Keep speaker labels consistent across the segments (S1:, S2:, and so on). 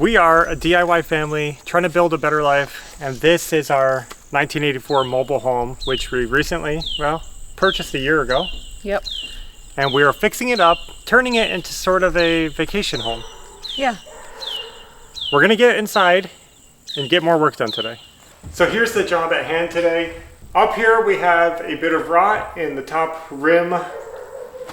S1: We are a DIY family trying to build a better life, and this is our 1984 mobile home, which we recently, purchased a year ago.
S2: Yep.
S1: And we are fixing it up, turning it into sort of a vacation home.
S2: Yeah.
S1: We're gonna get inside and get more work done today. So here's the job at hand today. Up here we have a bit of rot in the top rim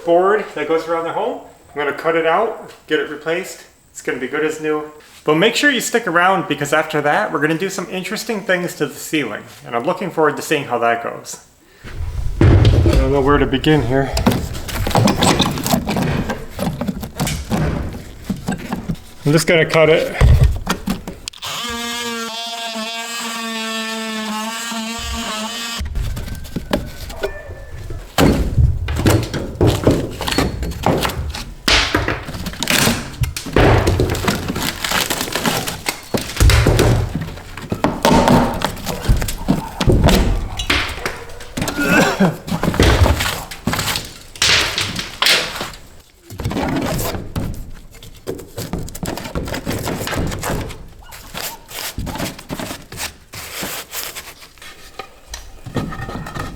S1: board that goes around the home. I'm gonna cut it out, get it replaced. It's gonna be good as new. But make sure you stick around because after that, we're gonna do some interesting things to the ceiling. And I'm looking forward to seeing how that goes. I don't know where to begin here. I'm just gonna cut it.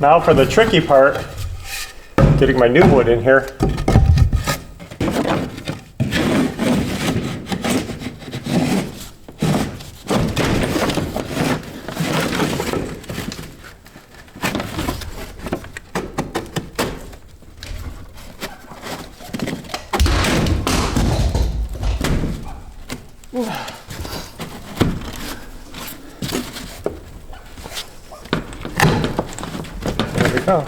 S1: Now for the tricky part, getting my new wood in here. Go.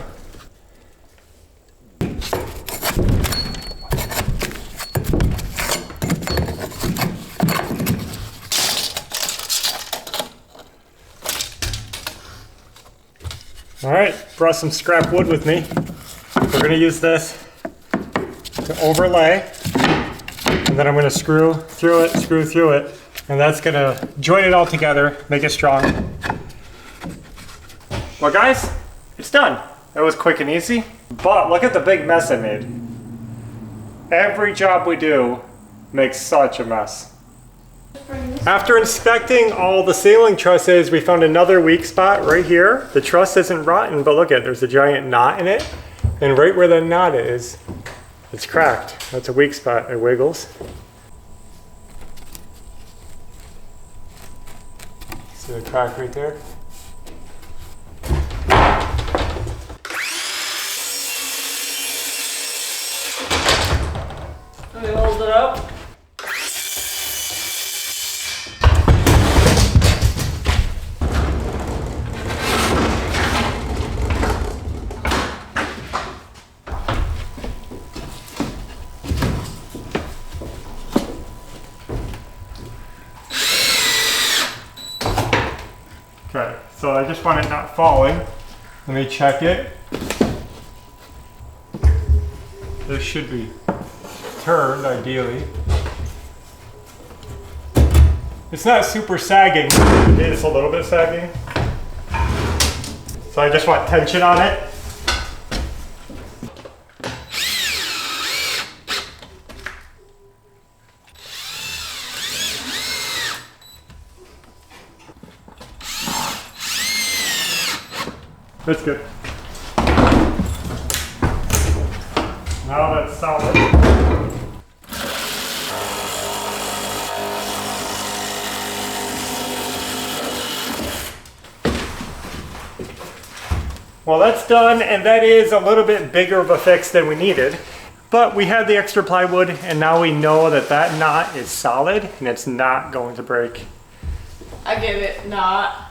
S1: All right, brought some scrap wood with me. We're gonna use this to overlay, and then I'm gonna screw through it, and that's gonna join it all together, make it strong. Well guys, it's done. That was quick and easy. But look at the big mess I made. Every job we do makes such a mess. After inspecting all the ceiling trusses, we found another weak spot right here. The truss isn't rotten, but look at it, there's a giant knot in it. And right where the knot is, it's cracked. That's a weak spot, it wiggles. See the crack right there?
S2: Can we hold it up?
S1: Okay, so I just want it not falling. Let me check it. This should be turned ideally. It's not super sagging, it is a little bit sagging. So I just want tension on it. That's good. Now that's solid. Well, that's done, and that is a little bit bigger of a fix than we needed. But we had the extra plywood, and now we know that that knot is solid, and it's not going to break.
S2: I get it, not.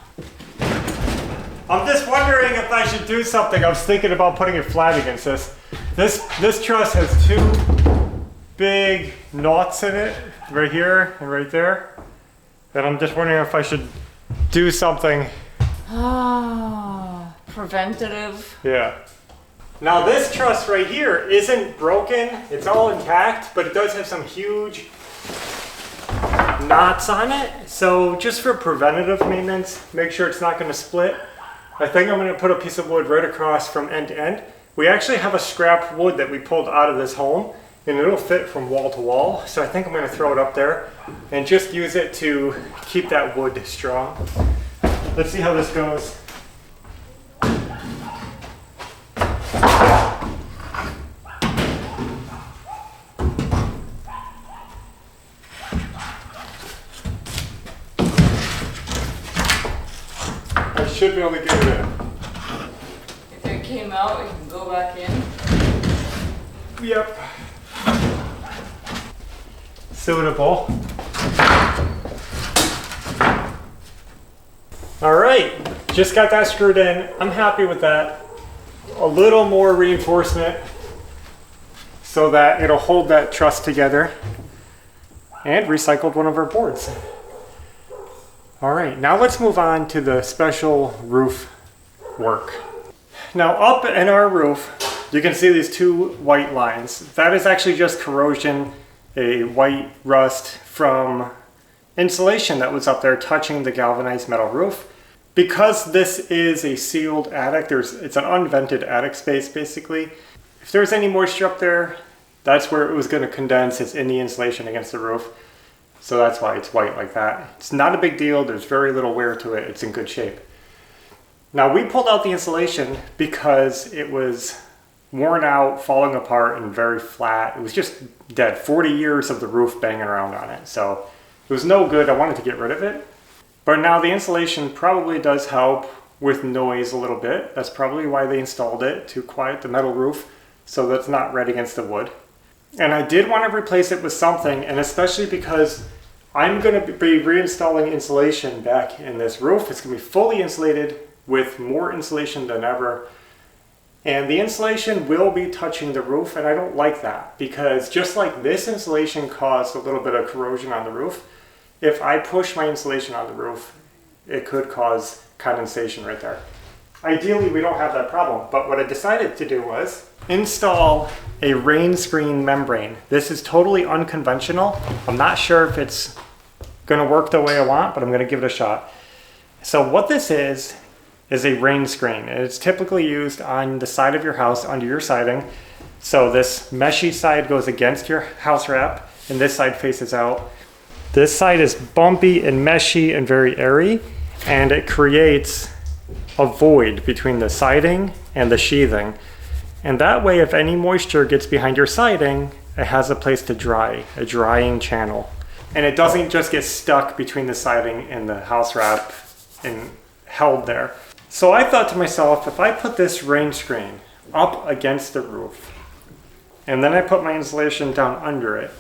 S1: I'm just wondering if I should do something. I was thinking about putting it flat against this. This truss has two big knots in it, right here and right there. And I'm just wondering if I should do something.
S2: Ah, preventative.
S1: Yeah. Now this truss right here isn't broken. It's all intact, but it does have some huge knots on it. So just for preventative maintenance, make sure it's not going to split. I think I'm going to put a piece of wood right across from end to end. We actually have a scrap wood that we pulled out of this home, and it'll fit from wall to wall. So I think I'm going to throw it up there and just use it to keep that wood strong. Let's see how this goes. I should be able to get it in.
S2: If it came out, it can go back in.
S1: Yep. Suitable. All right, just got that screwed in. I'm happy with that. A little more reinforcement so that it'll hold that truss together, and recycled one of our boards. All right, now let's move on to the special roof work. Now up in our roof, you can see these two white lines. That is actually just corrosion, a white rust from insulation that was up there touching the galvanized metal roof. Because this is a sealed attic, it's an unvented attic space basically. If there's any moisture up there, that's where it was going to condense. It's in the insulation against the roof. So that's why it's white like that. It's not a big deal. There's very little wear to it. It's in good shape. Now we pulled out the insulation because it was worn out, falling apart, and very flat. It was just dead. 40 years of the roof banging around on it. So it was no good. I wanted to get rid of it. But now the insulation probably does help with noise a little bit. That's probably why they installed it, to quiet the metal roof so that it's not right against the wood. And I did want to replace it with something, and especially because I'm going to be reinstalling insulation back in this roof. It's going to be fully insulated with more insulation than ever. And the insulation will be touching the roof, and I don't like that because just like this insulation caused a little bit of corrosion on the roof, if I push my insulation on the roof, it could cause condensation right there. Ideally, we don't have that problem, but what I decided to do was install a rain screen membrane. This is totally unconventional. I'm not sure if it's gonna work the way I want, but I'm gonna give it a shot. So what this is a rain screen. And it's typically used on the side of your house under your siding. So this meshy side goes against your house wrap, and this side faces out. This side is bumpy and meshy and very airy, and it creates a void between the siding and the sheathing. And that way, if any moisture gets behind your siding, it has a place to dry, a drying channel. And it doesn't just get stuck between the siding and the house wrap and held there. So I thought to myself, if I put this rain screen up against the roof, and then I put my insulation down under it,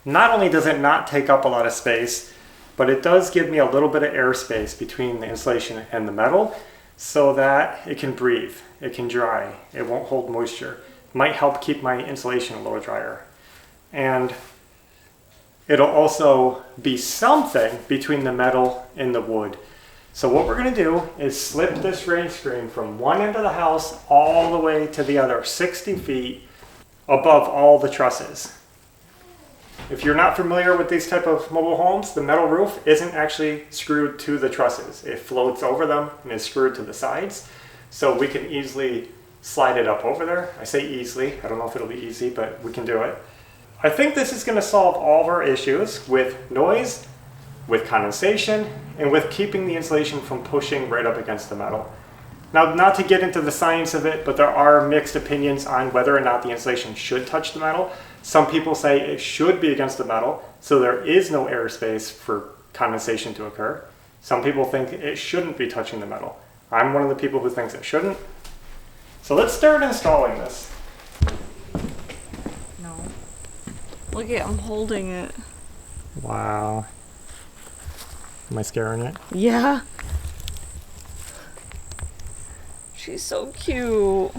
S1: not only does it not take up a lot of space, but it does give me a little bit of airspace between the insulation and the metal so that it can breathe, it can dry, it won't hold moisture. It might help keep my insulation a little drier. And it'll also be something between the metal and the wood. So what we're gonna do is slip this rain screen from one end of the house all the way to the other, 60 feet above all the trusses. If you're not familiar with these type of mobile homes, the metal roof isn't actually screwed to the trusses. It floats over them and is screwed to the sides. So we can easily slide it up over there. I say easily, I don't know if it'll be easy, but we can do it. I think this is gonna solve all of our issues with noise, with condensation, and with keeping the insulation from pushing right up against the metal. Now, not to get into the science of it, but there are mixed opinions on whether or not the insulation should touch the metal. Some people say it should be against the metal, so there is no airspace for condensation to occur. Some people think it shouldn't be touching the metal. I'm one of the people who thinks it shouldn't. So let's start installing this.
S2: No. Look at, I'm holding it.
S1: Wow. Am I scaring it?
S2: Yeah. She's so cute.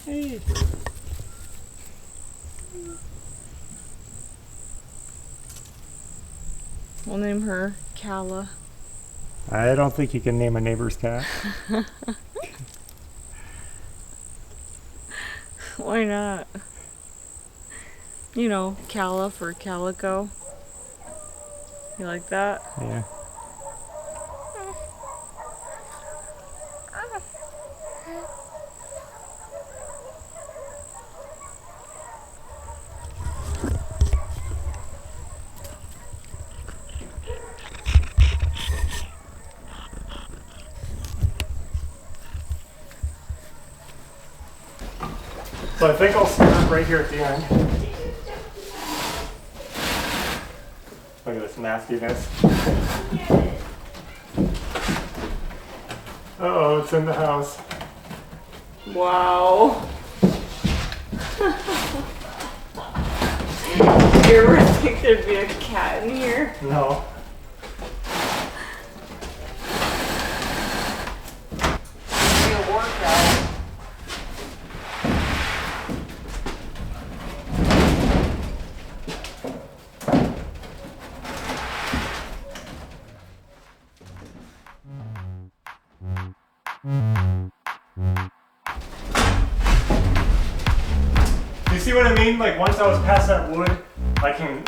S1: Hey.
S2: We'll name her Calla.
S1: I don't think you can name a neighbor's cat.
S2: Why not? You know, Calla for calico. You like that?
S1: Yeah. So I think I'll start right here at the end. Look at this nastiness. Uh-oh, it's in the house.
S2: Wow. You ever think there'd be a cat in here?
S1: No.
S2: It'd be a workout.
S1: You see what I mean? Like once I was past that wood, I can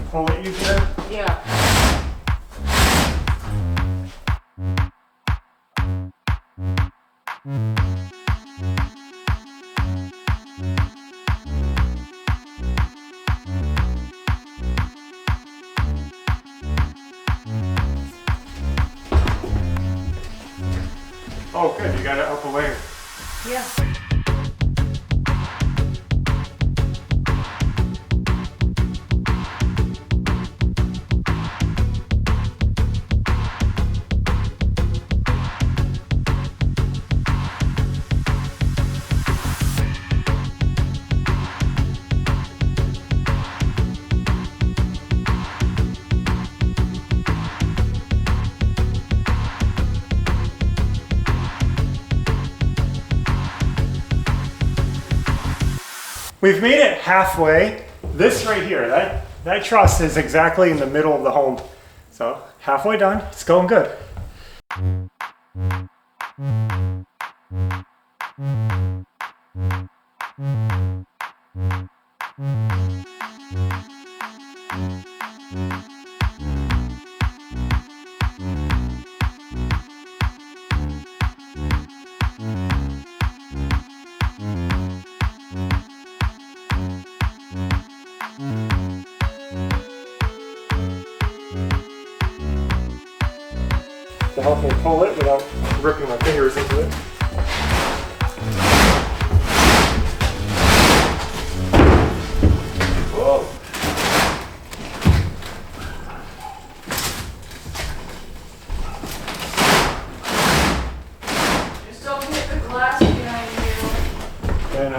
S1: pull it easier.
S2: Yeah.
S1: Oh good, you got it up a layer.
S2: Yeah.
S1: We've made it halfway. This right here, that truss is exactly in the middle of the home. So halfway done, it's going good. To help me pull it without ripping my fingers into it. Whoa.
S2: Just don't hit the glass behind you.
S1: And,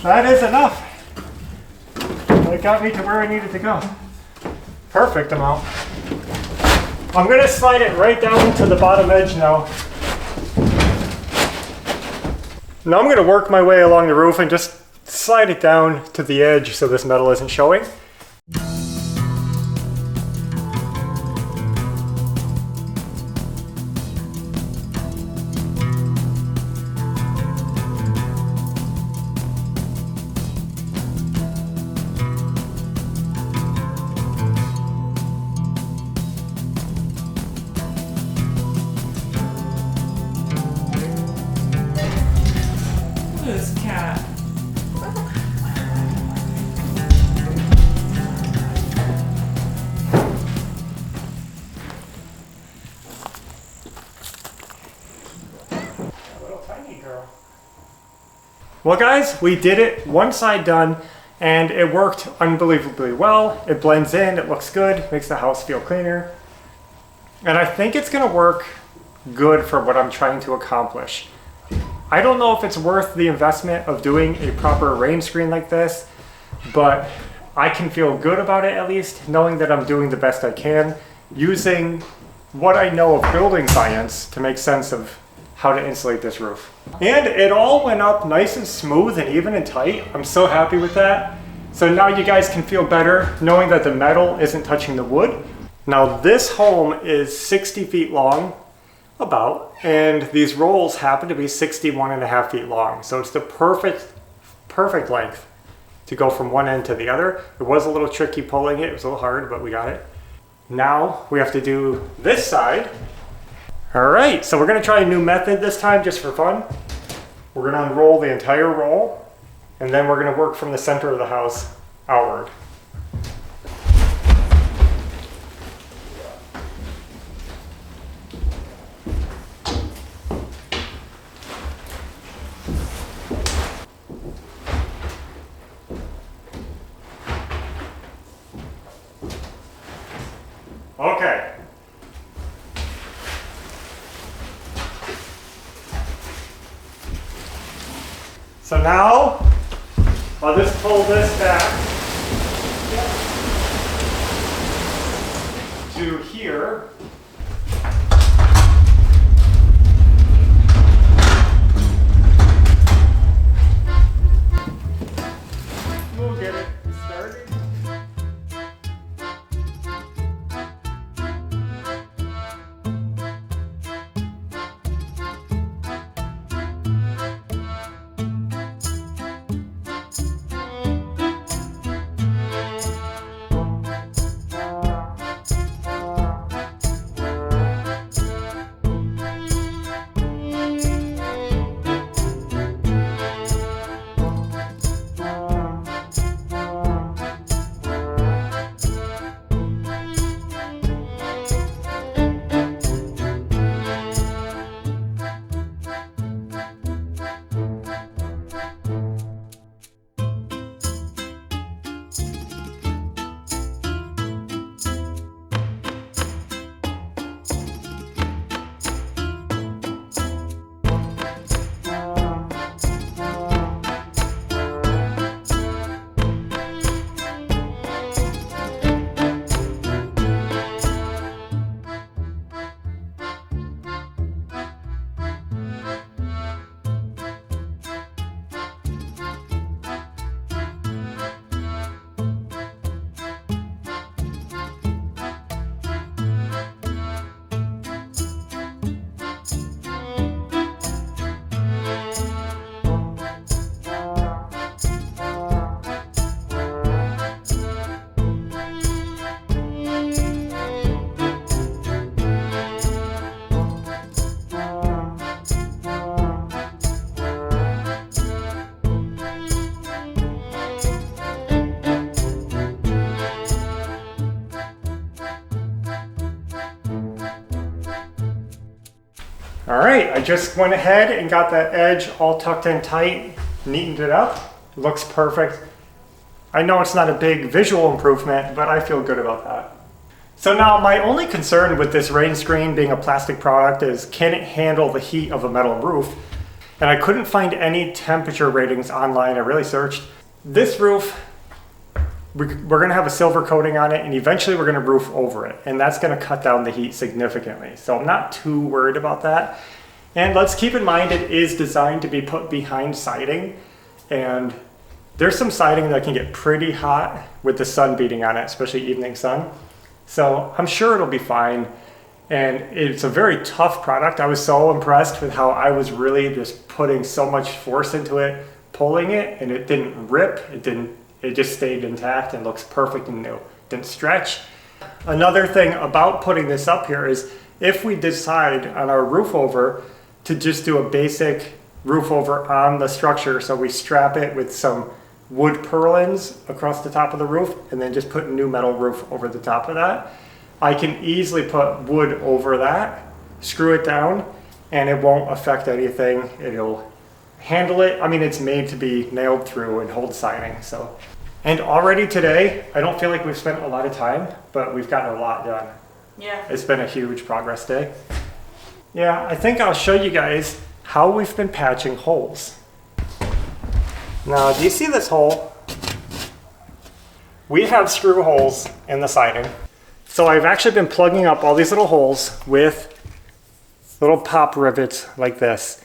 S1: that is enough. It got me to where I needed to go. Perfect amount. I'm gonna slide it right down to the bottom edge now. Now I'm gonna work my way along the roof and just slide it down to the edge so this metal isn't showing.
S2: Look at this cat.
S1: Little tiny girl. Well guys, we did it. One side done and it worked unbelievably well. It blends in, it looks good, makes the house feel cleaner. And I think it's gonna work good for what I'm trying to accomplish. I don't know if it's worth the investment of doing a proper rain screen like this, but I can feel good about it at least, knowing that I'm doing the best I can, using what I know of building science to make sense of how to insulate this roof. And it all went up nice and smooth and even and tight. I'm so happy with that. So now you guys can feel better knowing that the metal isn't touching the wood. Now this home is 60 feet long, about. And these rolls happen to be 61.5 feet long. So it's the perfect length to go from one end to the other. It was a little tricky pulling it. It was a little hard, but we got it. Now we have to do this side. All right, so we're gonna try a new method this time just for fun. We're gonna unroll the entire roll, and then we're gonna work from the center of the house outward. Okay. So now, I'll just pull this back to here. We'll get it started. All right, I just went ahead and got that edge all tucked in tight, neatened it up. It looks perfect. I know it's not a big visual improvement, but I feel good about that. So now my only concern with this rain screen being a plastic product is, can it handle the heat of a metal roof? And I couldn't find any temperature ratings online. I really searched. This roof, we're gonna have a silver coating on it, and eventually we're gonna roof over it, and that's gonna cut down the heat significantly. So I'm not too worried about that. And let's keep in mind it is designed to be put behind siding, and there's some siding that can get pretty hot with the sun beating on it, especially evening sun. So I'm sure it'll be fine. And it's a very tough product. I was so impressed with how I was really just putting so much force into it, pulling it, and it didn't rip, it just stayed intact and looks perfect and new. Didn't stretch. Another thing about putting this up here is if we decide on our roof over to just do a basic roof over on the structure, so we strap it with some wood purlins across the top of the roof and then just put a new metal roof over the top of that, I can easily put wood over that, screw it down, and it won't affect anything. It'll handle it. I mean, it's made to be nailed through and hold siding. So, and already today, I don't feel like we've spent a lot of time, but we've gotten a lot done.
S2: Yeah.
S1: It's been a huge progress day. Yeah, I think I'll show you guys how we've been patching holes. Now, do you see this hole? We have screw holes in the siding. So I've actually been plugging up all these little holes with little pop rivets like this.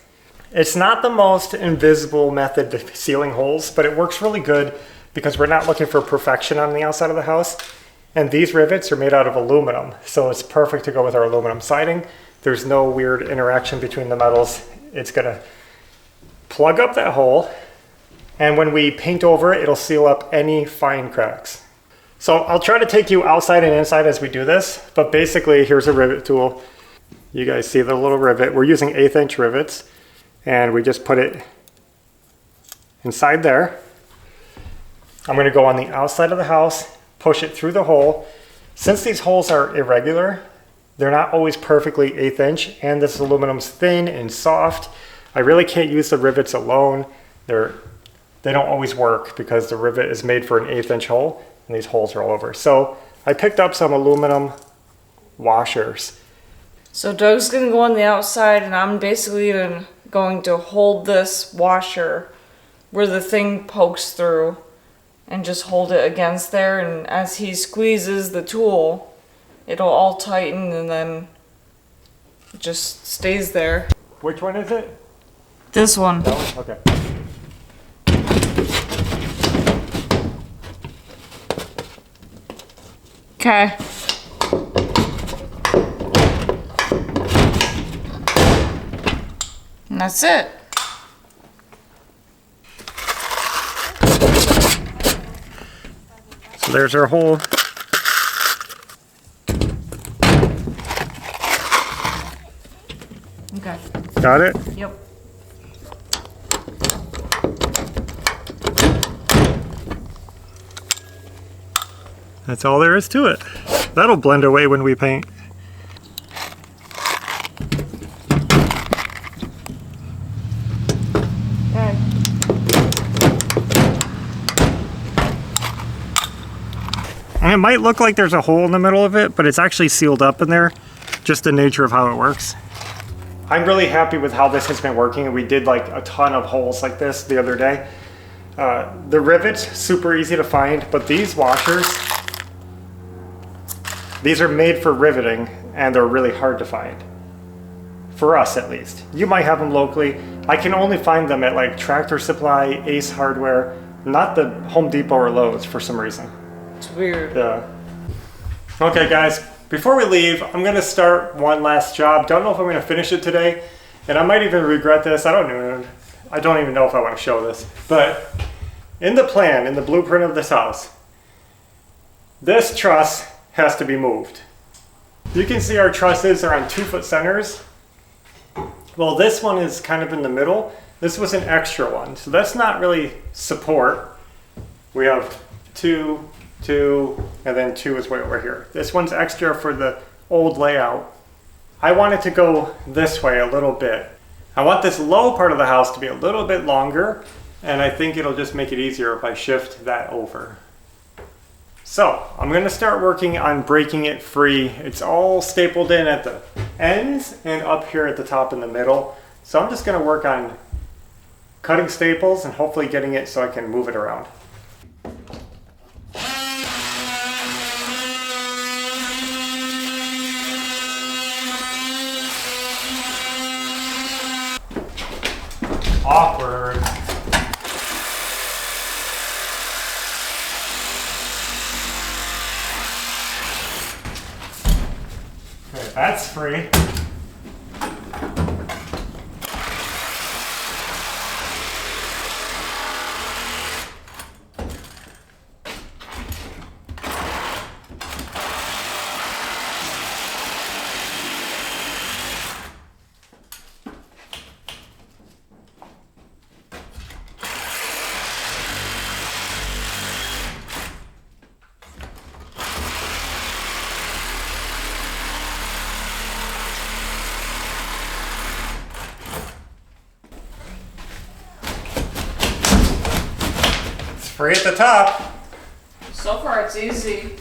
S1: It's not the most invisible method to sealing holes, but it works really good because we're not looking for perfection on the outside of the house. And these rivets are made out of aluminum, so it's perfect to go with our aluminum siding. there's no weird interaction between the metals. It's gonna plug up that hole, and when we paint over it, it'll seal up any fine cracks. So I'll try to take you outside and inside as we do this, but basically here's a rivet tool. You guys see the little rivet. We're using 1/8 inch rivets, and we just put it inside there. I'm gonna go on the outside of the house, push it through the hole. Since these holes are irregular, they're not always perfectly 1/8 inch, and this aluminum's thin and soft. I really can't use the rivets alone. They don't always work because the rivet is made for an 1/8 inch hole, and these holes are all over. So I picked up some aluminum washers.
S2: So Doug's gonna go on the outside, and I'm basically going to hold this washer where the thing pokes through and just hold it against there, and as he squeezes the tool, it'll all tighten and then it just stays there.
S1: Which one is it?
S2: This one.
S1: That one? Okay.
S2: Okay. And that's it.
S1: So there's our hole.
S2: Okay.
S1: Got it?
S2: Yep.
S1: That's all there is to it. That'll blend away when we paint.
S2: Okay.
S1: And it might look like there's a hole in the middle of it, but it's actually sealed up in there. Just the nature of how it works. I'm really happy with how this has been working. We did like a ton of holes like this the other day. The rivets, super easy to find, but these washers, these are made for riveting, and they're really hard to find. For us, at least. You might have them locally. I can only find them at like Tractor Supply, Ace Hardware, not the Home Depot or Lowe's for some reason.
S2: It's weird.
S1: Yeah. Okay, guys, before we leave, I'm gonna start one last job. Don't know if I'm gonna finish it today, and I might even regret this. I don't even know if I want to show this. But in the plan, in the blueprint of this house, this truss has to be moved. You can see our trusses are on 2-foot centers. Well, this one is kind of in the middle. This was an extra one, so that's not really support. We have 2, 2, and then 2 is way over here. This one's extra for the old layout. I want it to go this way a little bit. I want this low part of the house to be a little bit longer, and I think it'll just make it easier if I shift that over. So I'm gonna start working on breaking it free. It's all stapled in at the ends and up here at the top in the middle. So I'm just gonna work on cutting staples and hopefully getting it so I can move it around. Awkward. Okay, that's free. Free at the top.
S2: So far it's easy.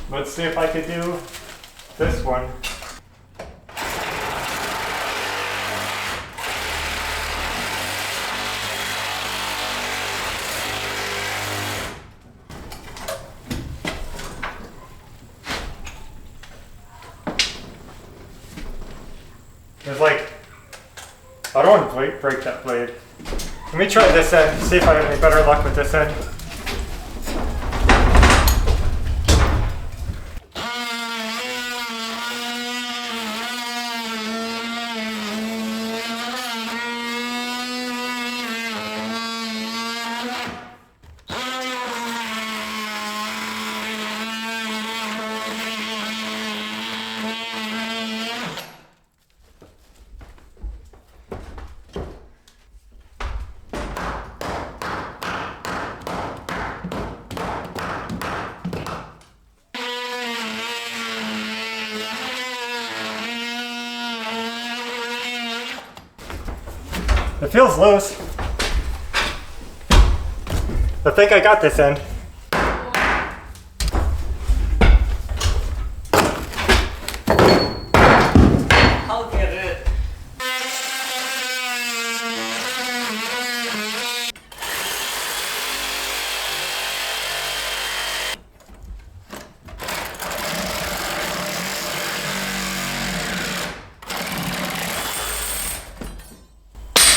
S1: Let's see if I could do this one. There's like, I don't want to break that blade. Let me try this end, see if I have any better luck with this end. It feels loose. I think I got this end.
S2: I'll get it.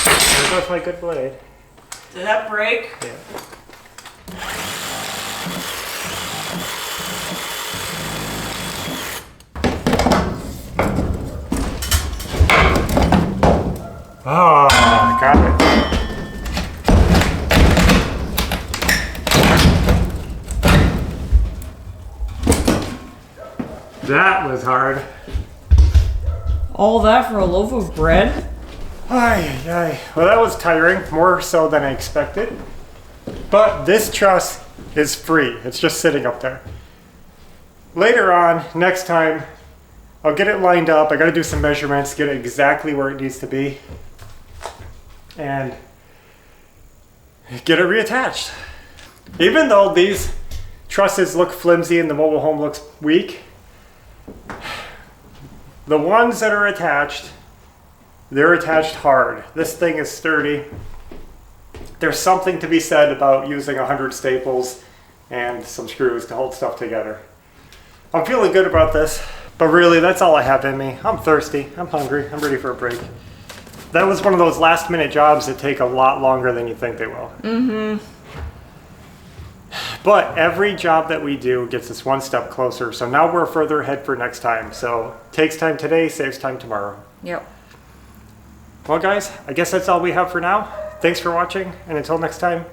S1: There goes my good blade.
S2: Did that break?
S1: Yeah. Oh, got it. That was hard.
S2: All that for a loaf of bread?
S1: Ay, ay. Well, that was tiring, more so than I expected. But this truss is free. It's just sitting up there. Later on, next time, I'll get it lined up. I gotta do some measurements, get it exactly where it needs to be, and get it reattached. Even though these trusses look flimsy and the mobile home looks weak, the ones that are attached, they're attached hard. This thing is sturdy. There's something to be said about using 100 staples and some screws to hold stuff together. I'm feeling good about this, but really that's all I have in me. I'm thirsty, I'm hungry, I'm ready for a break. That was one of those last minute jobs that take a lot longer than you think they will. Mm-hmm. But every job that we do gets us one step closer, so now we're further ahead for next time. So takes time today, saves time tomorrow.
S2: Yep.
S1: Well guys, I guess that's all we have for now. Thanks for watching, and until next time,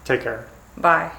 S1: take care.
S2: Bye.